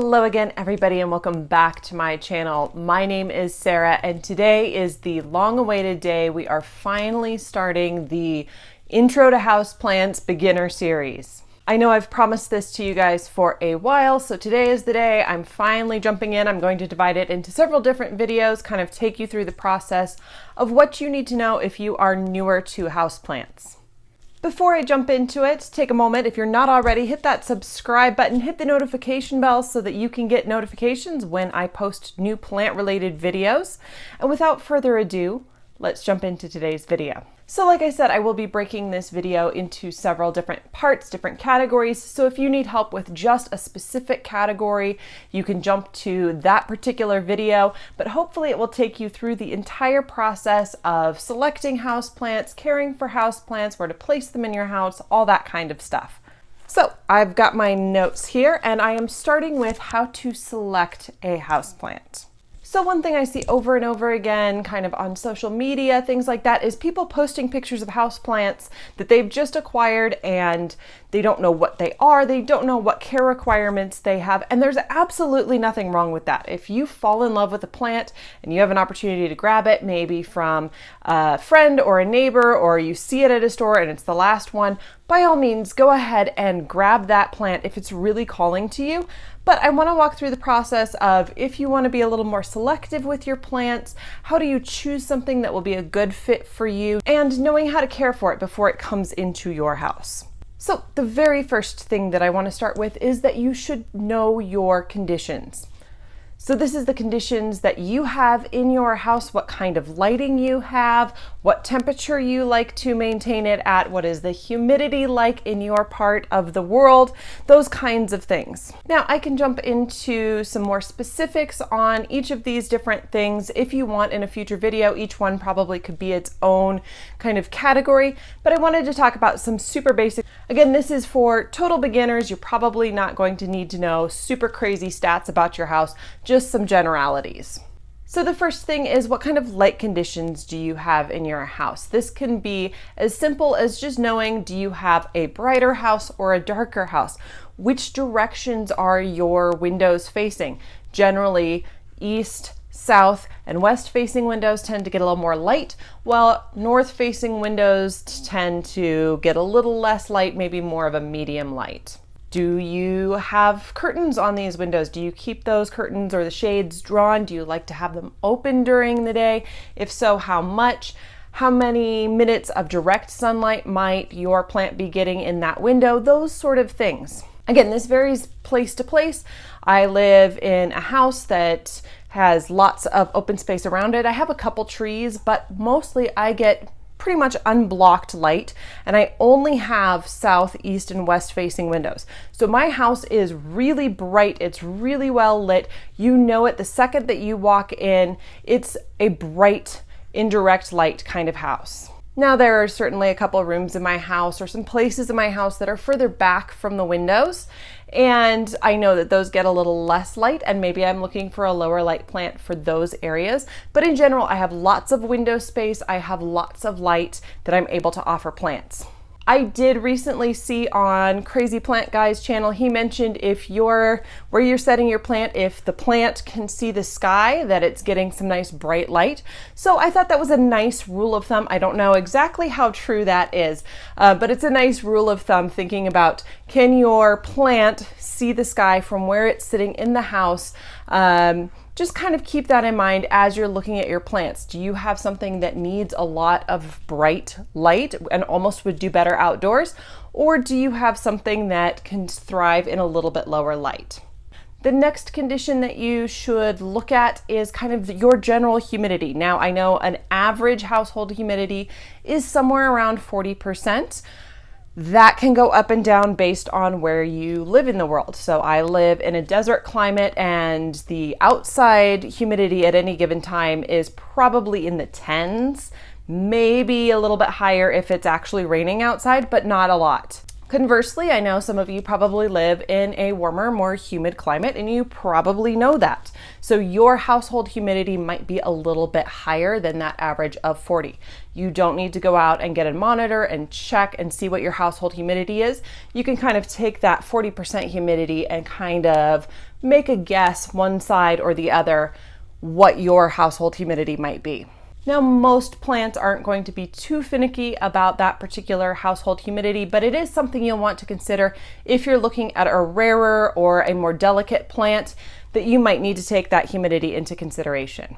Hello again, everybody, and welcome back to my channel. My name is Sarah, and today is the long-awaited day. We are finally starting the Intro to Houseplants beginner series. I know I've promised this to you guys for a while, so today is the day. I'm finally jumping in. I'm going to divide it into several different videos, kind of take you through the process of what you need to know if you are newer to houseplants. Before I jump into it, take a moment, if you're not already, hit that subscribe button, hit the notification bell so that you can get notifications when I post new plant-related videos. And without further ado, let's jump into today's video. So like I said, I will be breaking this video into several different parts, different categories. So if you need help with just a specific category, you can jump to that particular video, but hopefully it will take you through the entire process of selecting houseplants, caring for houseplants, where to place them in your house, all that kind of stuff. So I've got my notes here, and I am starting with how to select a houseplant. So one thing I see over and over again, kind of on social media, things like that, is people posting pictures of houseplants that they've just acquired and they don't know what they are, they don't know what care requirements they have, and there's absolutely nothing wrong with that. If you fall in love with a plant and you have an opportunity to grab it, maybe from a friend or a neighbor, or you see it at a store and it's the last one, by all means, go ahead and grab that plant if it's really calling to you. But I want to walk through the process of, if you want to be a little more selective with your plants, how do you choose something that will be a good fit for you, and knowing how to care for it before it comes into your house. So the very first thing that I want to start with is that you should know your conditions. So this is the conditions that you have in your house, what kind of lighting you have, what temperature you like to maintain it at, what is the humidity like in your part of the world, those kinds of things. Now I can jump into some more specifics on each of these different things if you want in a future video. Each one probably could be its own kind of category, but I wanted to talk about some super basic. Again, this is for total beginners. You're probably not going to need to know super crazy stats about your house, just some generalities. So the first thing is, what kind of light conditions do you have in your house? This can be as simple as just knowing, do you have a brighter house or a darker house? Which directions are your windows facing? Generally, east, south, and west facing windows tend to get a little more light, while north facing windows tend to get a little less light, maybe more of a medium light. Do you have curtains on these windows? Do you keep those curtains or the shades drawn? Do you like to have them open during the day? If so, how much? How many minutes of direct sunlight might your plant be getting in that window? Those sort of things. Again, this varies place to place. I live in a house that has lots of open space around it. I have a couple trees, but mostly I get pretty much unblocked light, and I only have south, east, and west facing windows. So my house is really bright, it's really well lit. You know it the second that you walk in. It's a bright, indirect light kind of house. Now there are certainly a couple of rooms in my house or some places in my house that are further back from the windows, and I know that those get a little less light, and maybe I'm looking for a lower light plant for those areas. But in general, I have lots of window space. I have lots of light that I'm able to offer plants. I did recently see on Crazy Plant Guy's channel, he mentioned where you're setting your plant, if the plant can see the sky, that it's getting some nice bright light. So I thought that was a nice rule of thumb. I don't know exactly how true that is, but it's a nice rule of thumb, thinking about, can your plant see the sky from where it's sitting in the house? Just kind of keep that in mind as you're looking at your plants. Do you have something that needs a lot of bright light and almost would do better outdoors? Or do you have something that can thrive in a little bit lower light? The next condition that you should look at is kind of your general humidity. Now, I know an average household humidity is somewhere around 40%. That can go up and down based on where you live in the world. So I live in a desert climate, and the outside humidity at any given time is probably in the tens, maybe a little bit higher if it's actually raining outside, but not a lot. Conversely, I know some of you probably live in a warmer, more humid climate, and you probably know that. So your household humidity might be a little bit higher than that average of 40. You don't need to go out and get a monitor and check and see what your household humidity is. You can kind of take that 40% humidity and kind of make a guess one side or the other what your household humidity might be. Now, most plants aren't going to be too finicky about that particular household humidity, but it is something you'll want to consider if you're looking at a rarer or a more delicate plant, that you might need to take that humidity into consideration.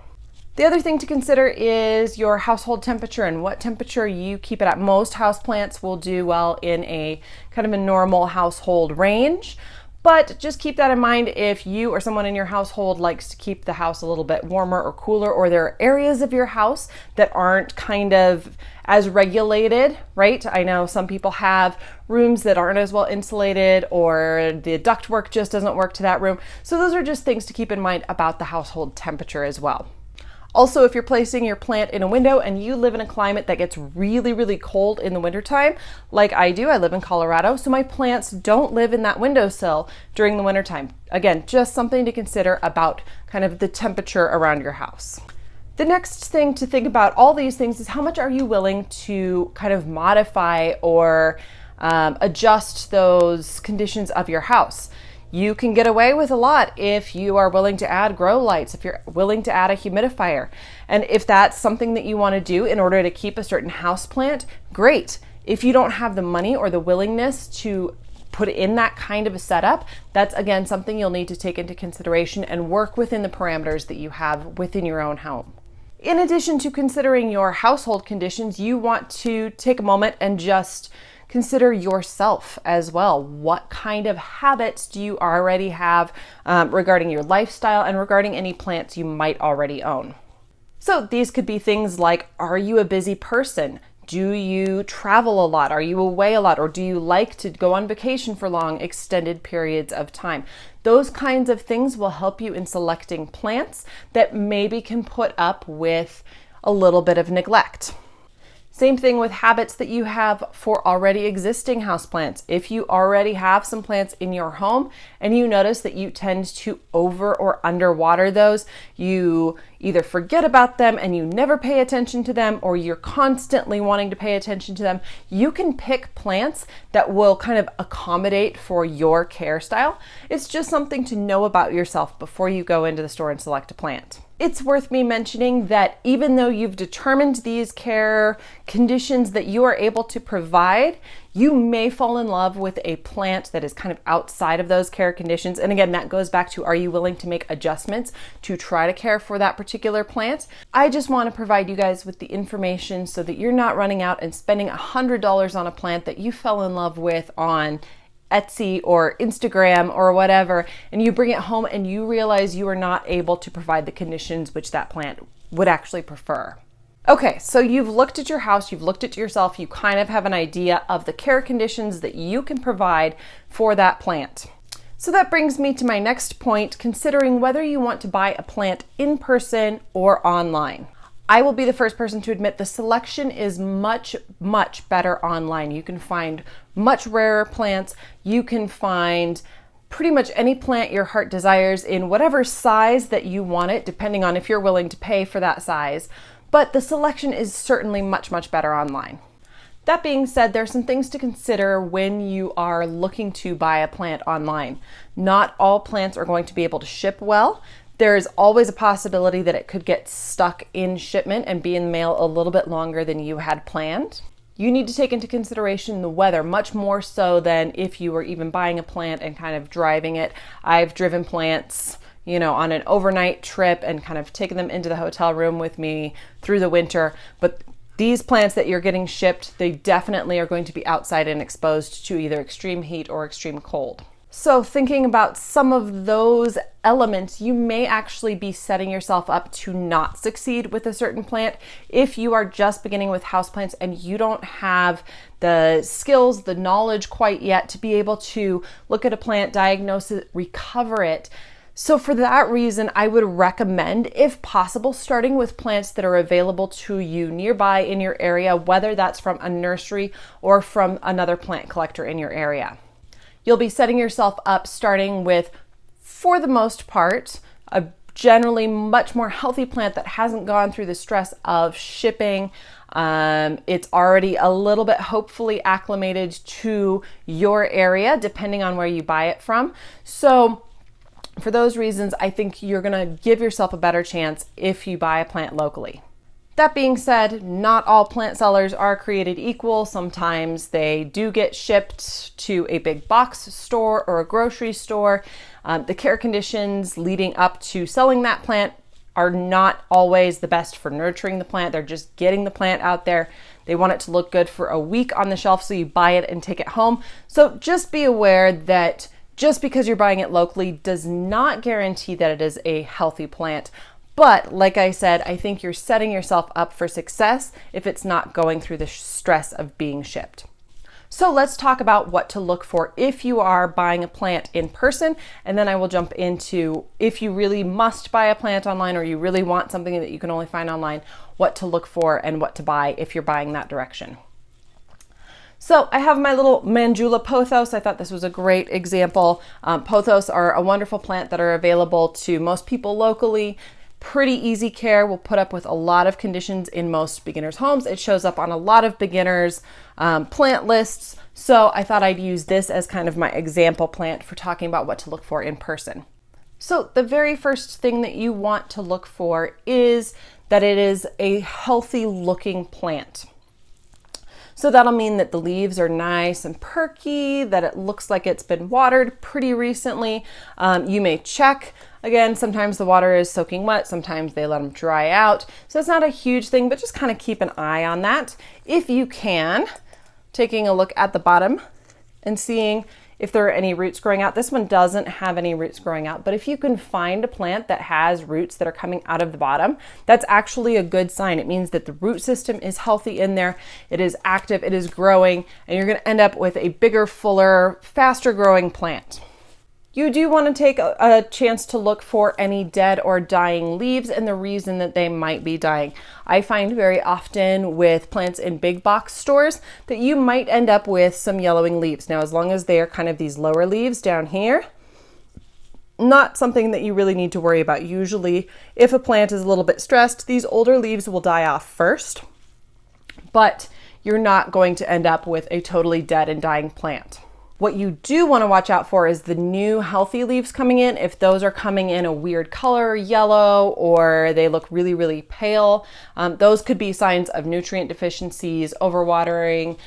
The other thing to consider is your household temperature and what temperature you keep it at. Most houseplants will do well in a kind of a normal household range. But just keep that in mind if you or someone in your household likes to keep the house a little bit warmer or cooler, or there are areas of your house that aren't kind of as regulated, right? I know some people have rooms that aren't as well insulated, or the ductwork just doesn't work to that room. So those are just things to keep in mind about the household temperature as well. Also, if you're placing your plant in a window and you live in a climate that gets really, really cold in the wintertime, like I do, I live in Colorado, so my plants don't live in that windowsill during the wintertime. Again, just something to consider about kind of the temperature around your house. The next thing to think about all these things is how much are you willing to kind of modify or adjust those conditions of your house. You can get away with a lot if you are willing to add grow lights, if you're willing to add a humidifier. And if that's something that you want to do in order to keep a certain house plant, great. If you don't have the money or the willingness to put in that kind of a setup, that's again something you'll need to take into consideration and work within the parameters that you have within your own home. In addition to considering your household conditions, you want to take a moment and just consider yourself as well. What kind of habits do you already have regarding your lifestyle and regarding any plants you might already own? So these could be things like, are you a busy person? Do you travel a lot? Are you away a lot? Or do you like to go on vacation for long, extended periods of time? Those kinds of things will help you in selecting plants that maybe can put up with a little bit of neglect. Same thing with habits that you have for already existing houseplants. If you already have some plants in your home and you notice that you tend to over or underwater those, you either forget about them and you never pay attention to them, or you're constantly wanting to pay attention to them, you can pick plants that will kind of accommodate for your care style. It's just something to know about yourself before you go into the store and select a plant. It's worth me mentioning that even though you've determined these care conditions that you are able to provide, you may fall in love with a plant that is kind of outside of those care conditions. And again, that goes back to, are you willing to make adjustments to try to care for that particular plant? I just want to provide you guys with the information so that you're not running out and spending $100 on a plant that you fell in love with on Etsy or Instagram or whatever, and you bring it home and you realize you are not able to provide the conditions which that plant would actually prefer. Okay, so you've looked at your house, you've looked at yourself, you kind of have an idea of the care conditions that you can provide for that plant. So that brings me to my next point, considering whether you want to buy a plant in person or online. I will be the first person to admit the selection is much, much better online. You can find much rarer plants. You can find pretty much any plant your heart desires in whatever size that you want it, depending on if you're willing to pay for that size. But the selection is certainly much, much better online. That being said, there's some things to consider when you are looking to buy a plant online. Not all plants are going to be able to ship well. There's always a possibility that it could get stuck in shipment and be in the mail a little bit longer than you had planned. You need to take into consideration the weather, much more so than if you were even buying a plant and kind of driving it. I've driven plants, on an overnight trip and kind of taken them into the hotel room with me through the winter. But these plants that you're getting shipped, they definitely are going to be outside and exposed to either extreme heat or extreme cold. So thinking about some of those elements, you may actually be setting yourself up to not succeed with a certain plant if you are just beginning with houseplants and you don't have the skills, the knowledge quite yet to be able to look at a plant, diagnose it, recover it So for that reason, I would recommend, if possible, starting with plants that are available to you nearby in your area, whether that's from a nursery or from another plant collector in your area. You'll be setting yourself up starting with, for the most part, a generally much more healthy plant that hasn't gone through the stress of shipping. It's already a little bit hopefully acclimated to your area, depending on where you buy it from. So for those reasons, I think you're gonna give yourself a better chance if you buy a plant locally. That being said, not all plant sellers are created equal. Sometimes they do get shipped to a big box store or a grocery store. The care conditions leading up to selling that plant are not always the best for nurturing the plant. They're just getting the plant out there. They want it to look good for a week on the shelf, so you buy it and take it home. So just be aware that just because you're buying it locally does not guarantee that it is a healthy plant. But like I said, I think you're setting yourself up for success if it's not going through the stress of being shipped. So let's talk about what to look for if you are buying a plant in person, and then I will jump into if you really must buy a plant online or you really want something that you can only find online, what to look for and what to buy if you're buying that direction. So I have my little Mandula pothos. I thought this was a great example. Pothos are a wonderful plant that are available to most people locally. Pretty easy care, will put up with a lot of conditions in most beginners' homes. It shows up on a lot of beginners' plant lists. So I thought I'd use this as kind of my example plant for talking about what to look for in person. So the very first thing that you want to look for is that it is a healthy looking plant. So that'll mean that the leaves are nice and perky, that it looks like it's been watered pretty recently. You may check. Again, sometimes the water is soaking wet, sometimes they let them dry out. So it's not a huge thing, but just kind of keep an eye on that. If you can, taking a look at the bottom and seeing if there are any roots growing out. This one doesn't have any roots growing out, but if you can find a plant that has roots that are coming out of the bottom, that's actually a good sign. It means that the root system is healthy in there, it is active, it is growing, and you're gonna end up with a bigger, fuller, faster growing plant. You do want to take a chance to look for any dead or dying leaves and the reason that they might be dying. I find very often with plants in big box stores that you might end up with some yellowing leaves. Now, as long as they are kind of these lower leaves down here, not something that you really need to worry about. Usually, if a plant is a little bit stressed, these older leaves will die off first, but you're not going to end up with a totally dead and dying plant. What you do want to watch out for is the new healthy leaves coming in. If those are coming in a weird color, yellow, or they look really, really pale, those could be signs of nutrient deficiencies, overwatering,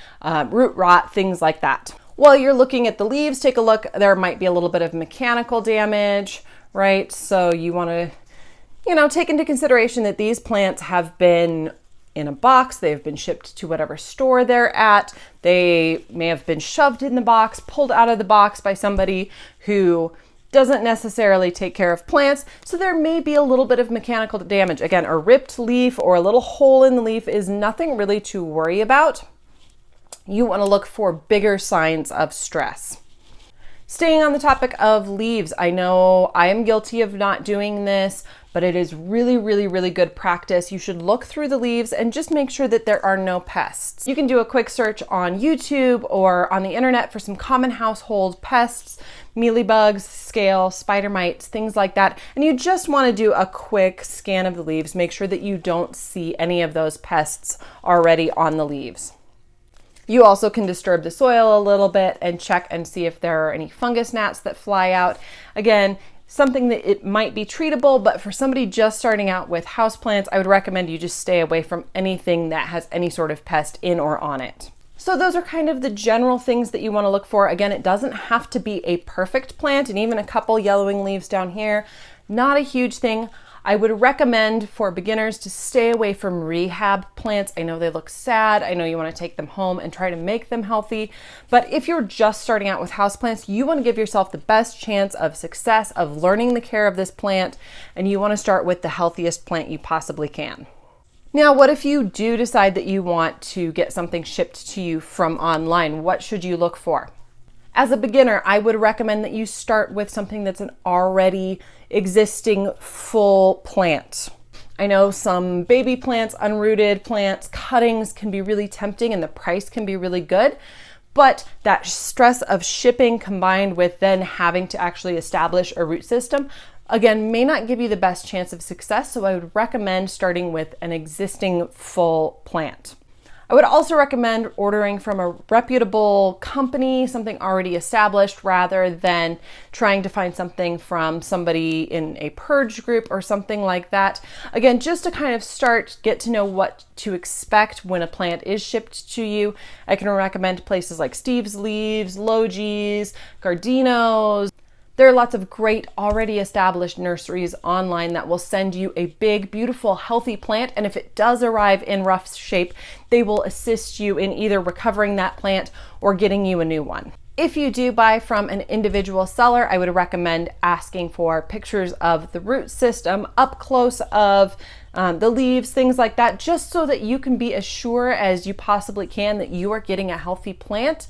root rot, things like that. While you're looking at the leaves, take a look. There might be a little bit of mechanical damage, right? So you want to, take into consideration that these plants have been in a box, they've been shipped to whatever store they're at, they may have been shoved in the box, pulled out of the box by somebody who doesn't necessarily take care of plants, so there may be a little bit of mechanical damage. Again, a ripped leaf or a little hole in the leaf is nothing really to worry about. You want to look for bigger signs of stress. Staying on the topic of leaves, I know I am guilty of not doing this, but it is really, really, really good practice. You should look through the leaves and just make sure that there are no pests. You can do a quick search on YouTube or on the internet for some common household pests, mealybugs, scale, spider mites, things like that. And you just want to do a quick scan of the leaves. Make sure that you don't see any of those pests already on the leaves. You also can disturb the soil a little bit and check and see if there are any fungus gnats that fly out. Again, something that it might be treatable, but for somebody just starting out with houseplants, I would recommend you just stay away from anything that has any sort of pest in or on it. So those are kind of the general things that you want to look for. Again, it doesn't have to be a perfect plant, and even a couple yellowing leaves down here, not a huge thing. I would recommend for beginners to stay away from rehab plants. I know they look sad. I know you want to take them home and try to make them healthy. But if you're just starting out with houseplants, you want to give yourself the best chance of success of learning the care of this plant, and you want to start with the healthiest plant you possibly can. Now, what if you do decide that you want to get something shipped to you from online? What should you look for? As a beginner, I would recommend that you start with something that's an already existing full plant. I know some baby plants, unrooted plants, cuttings can be really tempting and the price can be really good, but that stress of shipping combined with then having to actually establish a root system, again, may not give you the best chance of success. So I would recommend starting with an existing full plant. I would also recommend ordering from a reputable company, something already established, rather than trying to find something from somebody in a purge group or something like that. Again, just to kind of get to know what to expect when a plant is shipped to you. I can recommend places like Steve's Leaves, Logis, Gardino's. There are lots of great already established nurseries online that will send you a big, beautiful, healthy plant. And if it does arrive in rough shape, they will assist you in either recovering that plant or getting you a new one. If you do buy from an individual seller, I would recommend asking for pictures of the root system, up close of the leaves, things like that, just so that you can be as sure as you possibly can that you are getting a healthy plant.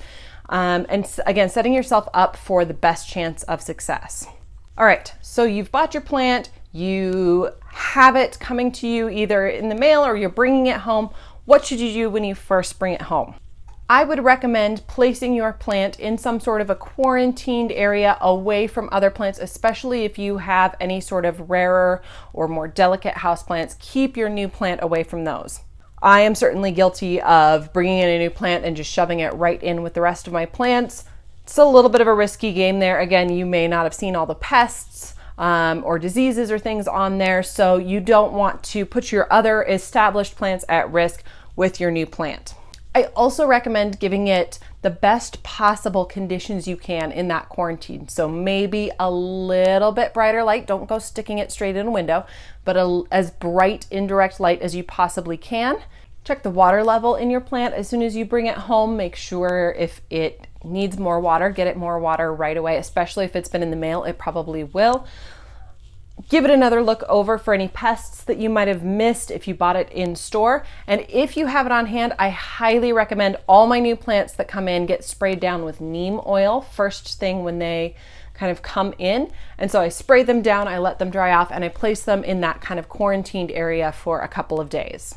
And again, setting yourself up for the best chance of success. All right, so you've bought your plant, you have it coming to you either in the mail or you're bringing it home. What should you do when you first bring it home? I would recommend placing your plant in some sort of a quarantined area away from other plants, especially if you have any sort of rarer or more delicate houseplants. Keep your new plant away from those. I am certainly guilty of bringing in a new plant and just shoving it right in with the rest of my plants. It's a little bit of a risky game there. Again, you may not have seen all the pests or diseases or things on there, so you don't want to put your other established plants at risk with your new plant. I also recommend giving it the best possible conditions you can in that quarantine. So maybe a little bit brighter light. Don't go sticking it straight in a window, but as bright indirect light as you possibly can. Check the water level in your plant as soon as you bring it home. Make sure if it needs more water, get it more water right away, especially if it's been in the mail, it probably will. Give it another look over for any pests that you might have missed if you bought it in store. And if you have it on hand, I highly recommend all my new plants that come in get sprayed down with neem oil first thing when they kind of come in. And so I spray them down, I let them dry off, and I place them in that kind of quarantined area for a couple of days.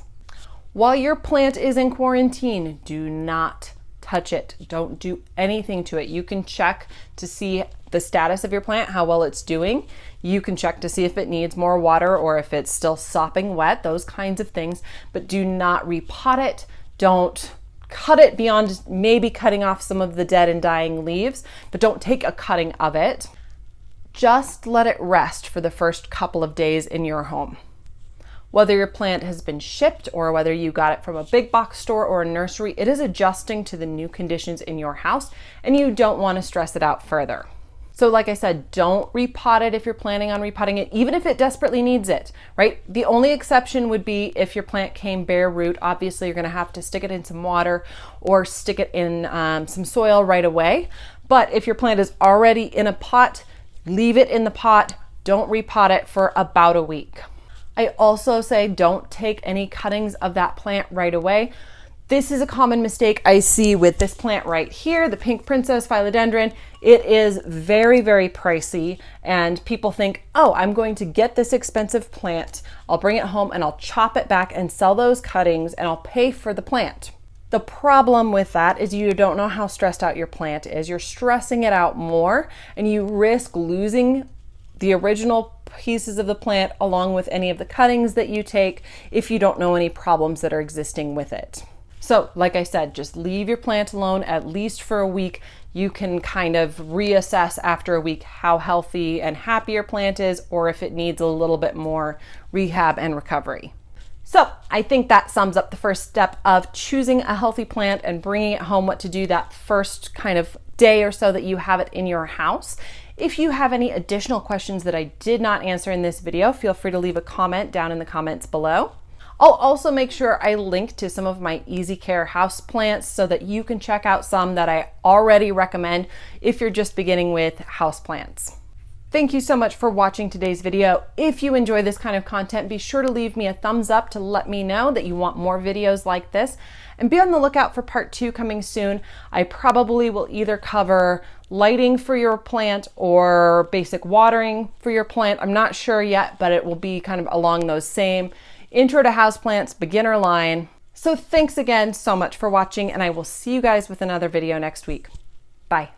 While your plant is in quarantine, do not touch it. Don't do anything to it. You can check to see the status of your plant, how well it's doing. You can check to see if it needs more water or if it's still sopping wet, those kinds of things, but do not repot it. Don't cut it beyond maybe cutting off some of the dead and dying leaves, but don't take a cutting of it. Just let it rest for the first couple of days in your home. Whether your plant has been shipped or whether you got it from a big box store or a nursery, it is adjusting to the new conditions in your house, and you don't want to stress it out further. So like I said, don't repot it if you're planning on repotting it, even if it desperately needs it, right? The only exception would be if your plant came bare root. Obviously, you're going to have to stick it in some water or stick it in some soil right away. But if your plant is already in a pot, leave it in the pot. Don't repot it for about a week. I also say don't take any cuttings of that plant right away. This is a common mistake I see with this plant right here, the Pink Princess Philodendron. It is very, very pricey, and people think, oh, I'm going to get this expensive plant, I'll bring it home and I'll chop it back and sell those cuttings and I'll pay for the plant. The problem with that is you don't know how stressed out your plant is. You're stressing it out more, and you risk losing the original pieces of the plant along with any of the cuttings that you take if you don't know any problems that are existing with it. So like I said, just leave your plant alone at least for a week. You can kind of reassess after a week how healthy and happy your plant is, or if it needs a little bit more rehab and recovery. So I think that sums up the first step of choosing a healthy plant and bringing it home, what to do that first kind of day or so that you have it in your house. If you have any additional questions that I did not answer in this video, feel free to leave a comment down in the comments below. I'll also make sure I link to some of my easy care houseplants so that you can check out some that I already recommend if you're just beginning with houseplants. Thank you so much for watching today's video. If you enjoy this kind of content, be sure to leave me a thumbs up to let me know that you want more videos like this. And be on the lookout for part 2 coming soon. I probably will either cover lighting for your plant or basic watering for your plant. I'm not sure yet, but it will be kind of along those same intro to houseplants, beginner line. So thanks again so much for watching, and I will see you guys with another video next week. Bye.